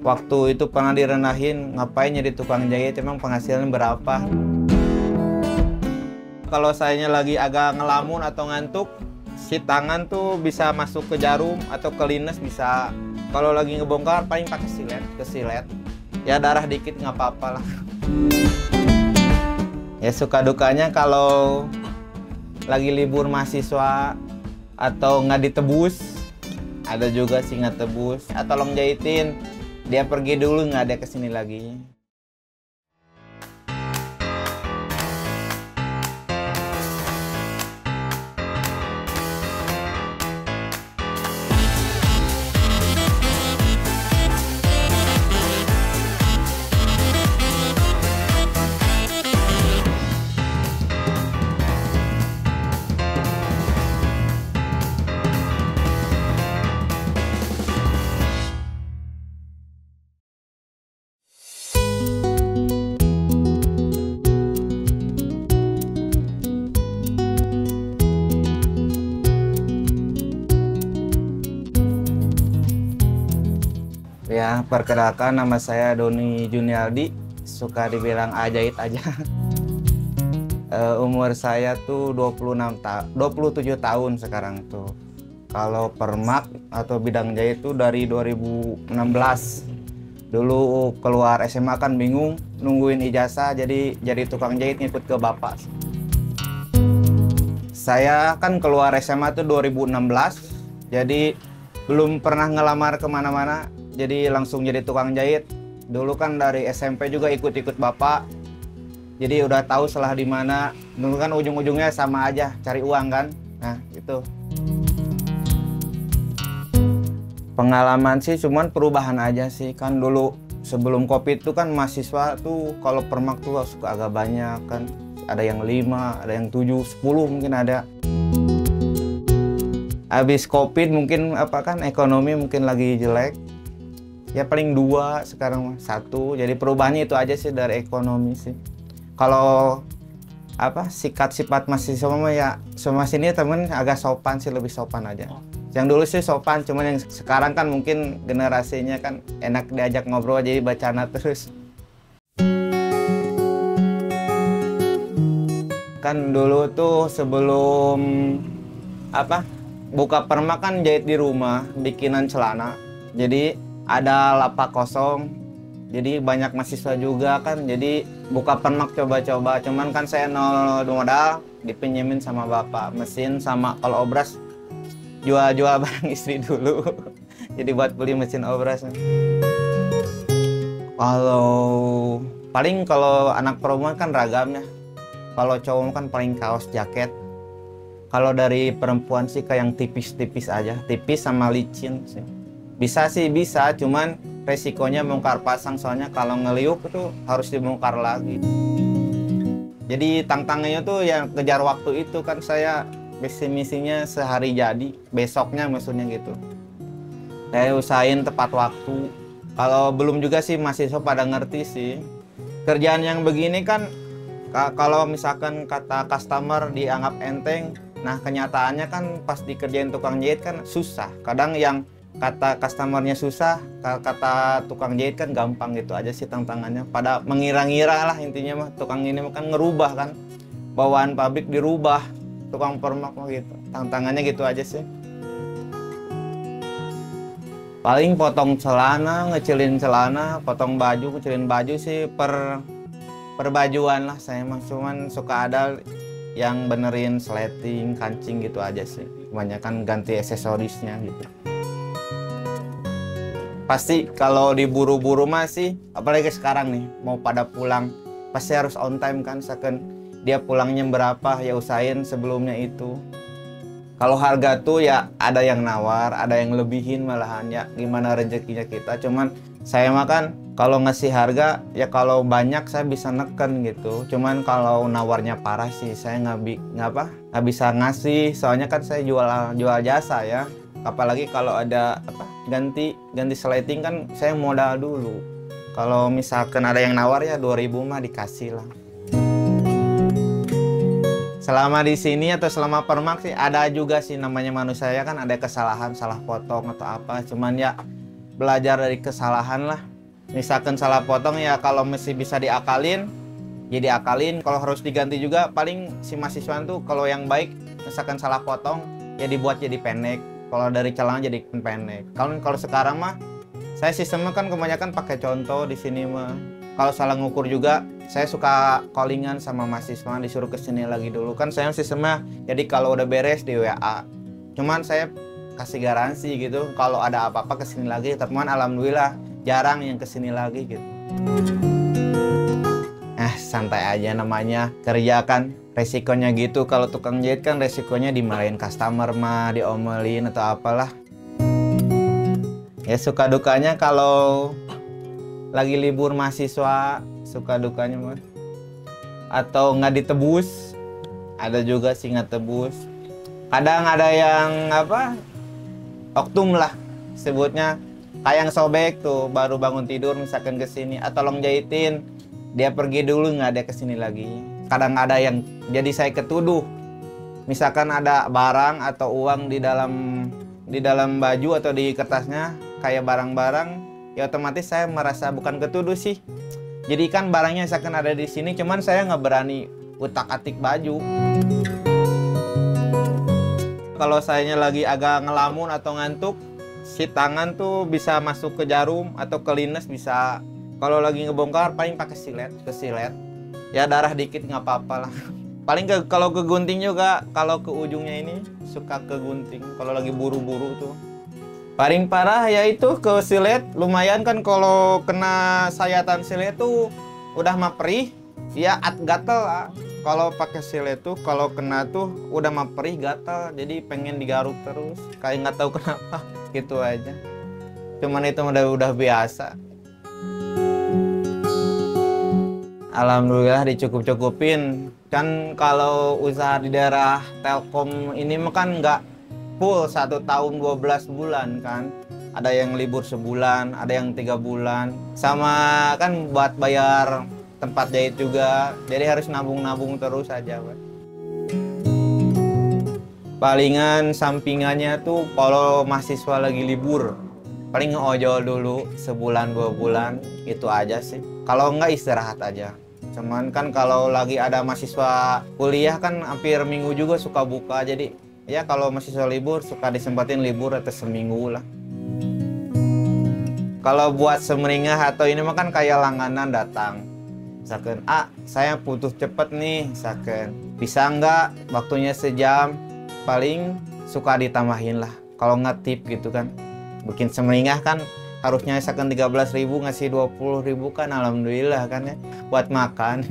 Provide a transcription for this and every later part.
Waktu itu pernah direndahin, ngapain jadi tukang jahit, emang penghasilan berapa? Kalau sayanya lagi agak ngelamun atau ngantuk, si tangan tuh bisa masuk ke jarum atau ke lines bisa. Kalau lagi ngebongkar paling pakai silet. Ya darah dikit nggak apa-apa lah. Ya suka dukanya kalau lagi libur mahasiswa atau nggak ditebus, ada juga sih nggak tebus. Ah, tolong jahitin, dia pergi dulu nggak ada kesini lagi. Ya, perkenalkan nama saya Doni Junialdi, suka dibilang Ajait aja. Umur saya tuh 27 tahun sekarang tuh. Kalau permak atau bidang jahit tuh dari 2016. Dulu keluar SMA kan bingung, nungguin ijazah jadi tukang jahit ngikut ke bapak. Saya kan keluar SMA tuh 2016, jadi belum pernah ngelamar kemana-mana. Jadi langsung jadi tukang jahit. Dulu kan dari SMP juga ikut-ikut bapak. Jadi udah tahu salah di mana. Dulu kan ujung-ujungnya sama aja, cari uang kan. Nah, itu. Pengalaman sih cuman perubahan aja sih. Kan dulu sebelum Covid tuh kan mahasiswa tuh kalau permak tuh suka agak banyak kan. Ada yang 5, ada yang 7, 10 mungkin ada. Habis Covid mungkin apa kan ekonomi mungkin lagi jelek. Ya paling 2, sekarang 1. Jadi perubahannya itu aja sih dari ekonomi sih. Kalau apa sifat mahasiswa mah ya sama sini temen agak sopan sih, lebih sopan aja. Yang dulu sih sopan, cuman yang sekarang kan mungkin generasinya kan enak diajak ngobrol jadi bacana terus. Kan dulu tuh sebelum apa buka permak kan jahit di rumah, bikinan celana. Jadi ada lapak kosong, jadi banyak mahasiswa juga kan, jadi buka permak coba-coba. Cuman kan saya nol modal, dipinjemin sama bapak mesin sama kalau obras jual-jual barang istri dulu. Jadi buat beli mesin obras. Kalau anak perempuan kan ragamnya. Kalau cowok kan paling kaos jaket. Kalau dari perempuan sih kayak yang tipis-tipis aja, tipis sama licin sih. Bisa sih bisa, cuman resikonya bongkar pasang, soalnya kalau ngeliuk itu harus dibongkar lagi. Jadi tantangannya tuh yang kejar waktu itu kan, saya misinya sehari jadi, besoknya maksudnya gitu. Saya usahain tepat waktu. Kalau belum juga sih mahasiswa pada ngerti sih. Kerjaan yang begini kan kalau misalkan kata customer dianggap enteng, nah kenyataannya kan pas dikerjain tukang jahit kan susah. Kadang yang kata customernya susah, kata tukang jahit kan gampang, gitu aja sih tantangannya. Pada mengira-ngira lah intinya mah, tukang ini kan ngerubah kan, bawaan pabrik dirubah, tukang permak mah gitu. Tantangannya gitu aja sih. Paling potong celana, ngecilin celana, potong baju, ngecilin baju sih per bajuan lah saya mah. Cuman suka ada yang benerin sleting, kancing gitu aja sih. Kebanyakan ganti aksesorisnya gitu. Pasti kalau diburu-buru masih, apalagi sekarang nih mau pada pulang, pasti harus on time kan. Misalkan dia pulangnya berapa, ya usahain sebelumnya itu. Kalau harga tuh ya ada yang nawar, ada yang lebihin malahan, ya gimana rezekinya kita. Cuman saya mah kan kalau ngasih harga ya kalau banyak saya bisa neken gitu. Cuman kalau nawarnya parah sih saya nggak bisa ngasih, soalnya kan saya jual jasa ya. Apalagi kalau ada ganti sleting kan saya modal dulu. Kalau misalkan ada yang nawar ya 2.000 mah dikasih lah. Selama di sini atau selama permak sih ada juga sih, namanya manusia kan ada kesalahan, salah potong atau apa. Cuman ya belajar dari kesalahan lah. Misalkan salah potong ya kalau masih bisa diakalin, ya diakalin. Kalau harus diganti juga paling si mahasiswa tuh kalau yang baik misalkan salah potong ya dibuat jadi pendek. Kalau dari celana jadi pendek. Kalau sekarang mah saya sistemnya kan kebanyakan pakai contoh di sini mah. Kalau salah ngukur juga saya suka callingan sama mahasiswa disuruh kesini lagi dulu. Kan saya sistemnya jadi kalau udah beres di WA. Cuman saya kasih garansi gitu kalau ada apa-apa kesini lagi. Teman alhamdulillah jarang yang kesini lagi gitu. Santai aja namanya kerja kan, resikonya gitu. Kalau tukang jahit kan resikonya dimarahin customer mah, diomelin atau apalah. Ya suka dukanya kalau lagi libur mahasiswa, suka dukanya mah. Atau nggak ditebus, ada juga sih nggak tebus. Kadang ada yang apa, oknum lah sebutnya, kayak yang sobek tuh baru bangun tidur misalkan kesini, tolong jahitin. Dia pergi dulu nggak ada kesini lagi. Kadang ada yang jadi saya ketuduh. Misalkan ada barang atau uang di dalam baju atau di kertasnya kayak barang-barang, ya otomatis saya merasa bukan ketuduh sih. Jadi kan barangnya misalkan ada di sini, cuman saya nggak berani utak-atik baju. Kalau sayanya lagi agak ngelamun atau ngantuk, si tangan tuh bisa masuk ke jarum atau ke linus bisa. Kalau lagi ngebongkar paling pakai silet. Ya darah dikit nggak apa-apa lah. Paling kalau ke gunting juga, kalau ke ujungnya ini suka ke gunting. Kalau lagi buru-buru tuh. Paling parah ya itu ke silet. Lumayan kan kalau kena sayatan silet tuh udah mah perih. Ya gatel lah. Kalau pakai silet tuh kalau kena tuh udah mah perih gatel. Jadi pengen digaruk terus. Kayak nggak tahu kenapa. Gitu aja. Cuman itu udah biasa. Alhamdulillah dicukup-cukupin. Kan kalau usaha di daerah Telkom ini mah kan nggak full 1 tahun 12 bulan kan. Ada yang libur sebulan, ada yang 3 bulan. Sama kan buat bayar tempat jahit juga. Jadi harus nabung-nabung terus aja. Palingan sampingannya tuh kalau mahasiswa lagi libur. Paling ngeojol dulu sebulan 2 bulan. Itu aja sih. Kalau nggak istirahat aja. Cuman kan kalau lagi ada mahasiswa kuliah kan hampir minggu juga suka buka. Jadi ya kalau mahasiswa libur suka disempatin libur atau seminggu lah. Kalau buat semeringah atau ini mah kan kayak langganan datang. Misalkan, saya butuh cepet nih, misalkan. Bisa nggak waktunya sejam? Paling suka ditambahin lah. Kalau nggak tip gitu kan. Bikin semeringah kan harusnya misalkan 13.000 ngasih 20.000 kan alhamdulillah kan ya buat makan.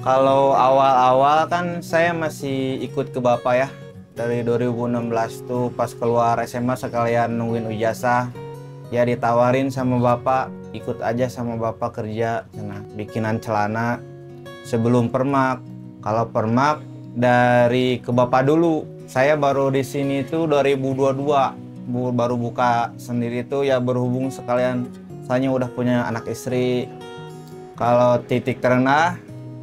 Kalau awal-awal kan saya masih ikut ke bapak ya dari 2016 tuh pas keluar SMA sekalian nungguin ijazah ya ditawarin sama bapak ikut aja sama bapak kerja bikinan celana sebelum permak. Kalau permak dari ke bapak dulu. Saya baru di sini tuh 2022. Baru buka sendiri tuh ya berhubung sekalian saya udah punya anak istri. Kalau titik terendah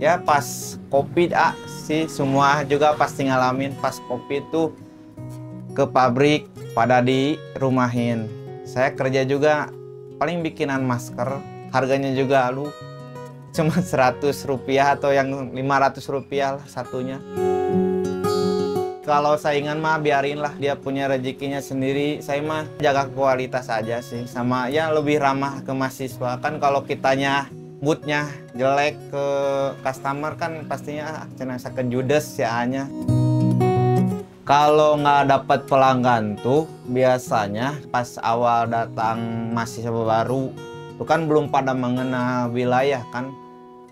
ya pas COVID sih semua juga pasti ngalamin pas COVID tuh ke pabrik pada dirumahin. Saya kerja juga paling bikinan masker harganya juga cuma 100 rupiah atau yang 500 rupiah lah satunya. Kalau saingan mah biarin lah dia punya rezekinya sendiri. Saya mah jaga kualitas aja sih. Sama ya lebih ramah ke mahasiswa. Kan kalau kitanya moodnya jelek ke customer kan pastinya cenah judes ya hanya. Kalau nggak dapat pelanggan tuh biasanya pas awal datang mahasiswa baru. Itu kan belum pada mengenal wilayah kan.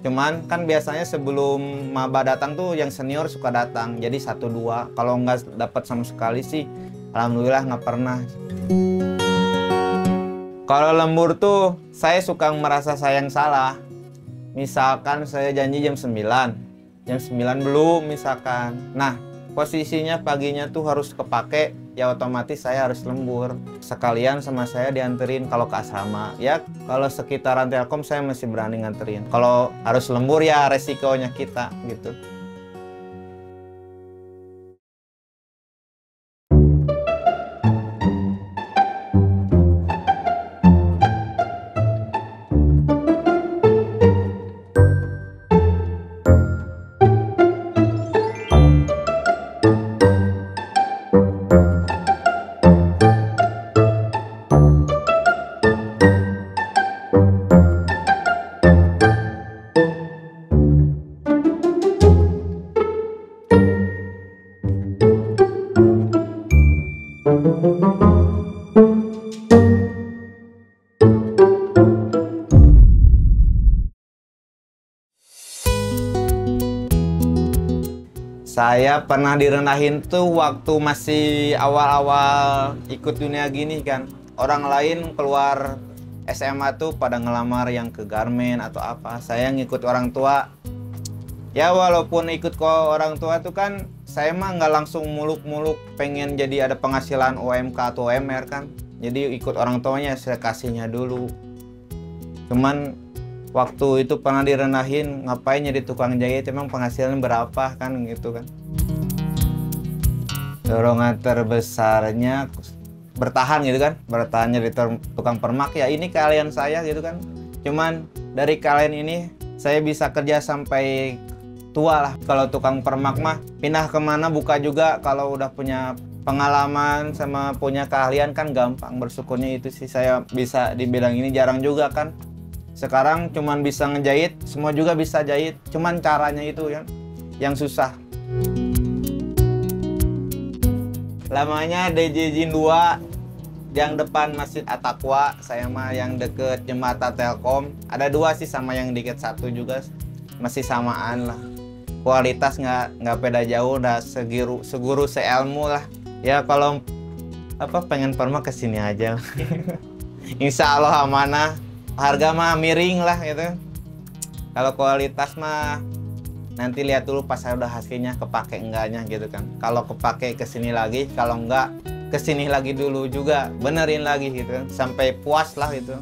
Cuman kan biasanya sebelum maba datang tuh yang senior suka datang. Jadi 1-2. Kalau nggak dapat sama sekali sih, alhamdulillah nggak pernah. Kalau lembur tuh saya suka merasa sayang salah. Misalkan saya janji jam 9. Jam 9 belum misalkan. Nah, posisinya paginya tuh harus kepake, ya otomatis saya harus lembur. Sekalian sama saya dianterin kalau ke asrama. Ya kalau sekitaran Telkom saya masih berani nganterin. Kalau harus lembur ya resikonya kita gitu. Saya pernah direndahin tuh waktu masih awal-awal ikut dunia gini kan. Orang lain keluar SMA tuh pada ngelamar yang ke garmen atau apa. Saya ngikut orang tua. Ya walaupun ikut ke orang tua tuh kan, saya mah nggak langsung muluk-muluk pengen jadi ada penghasilan UMK atau UMR kan. Jadi ikut orang tuanya, saya kasihnya dulu. Cuman waktu itu pernah direndahin, ngapain jadi tukang jahit, emang penghasilan berapa kan gitu kan. Dorongan terbesarnya bertahan gitu kan, bertahan jadi tukang permak, ya ini kalian saya gitu kan. Cuman dari kalian ini saya bisa kerja sampai tua lah. Kalau tukang permak mah pindah kemana buka juga, kalau udah punya pengalaman sama punya keahlian kan gampang. Bersyukurnya itu sih saya bisa di bidang ini, jarang juga kan. Sekarang cuman bisa ngejahit, semua juga bisa jahit, cuman caranya itu yang susah. Lamanya DJ Jin 2 yang depan Masjid At-Taqwa, saya mah yang deket Jembatan Telkom. Ada 2 sih, sama yang dikit 1 juga, masih samaan lah. Kualitas nggak beda jauh, udah seguru seilmu lah. Ya kalau pengen permak kesini aja. Insya Allah amanah. Harga mah miring lah gitu. Kalau kualitas mah nanti lihat dulu pas udah hasilnya kepake enggaknya gitu kan. Kalau kepake kesini lagi, kalau enggak kesini lagi dulu juga, benerin lagi gitu kan, sampai puas lah gitu.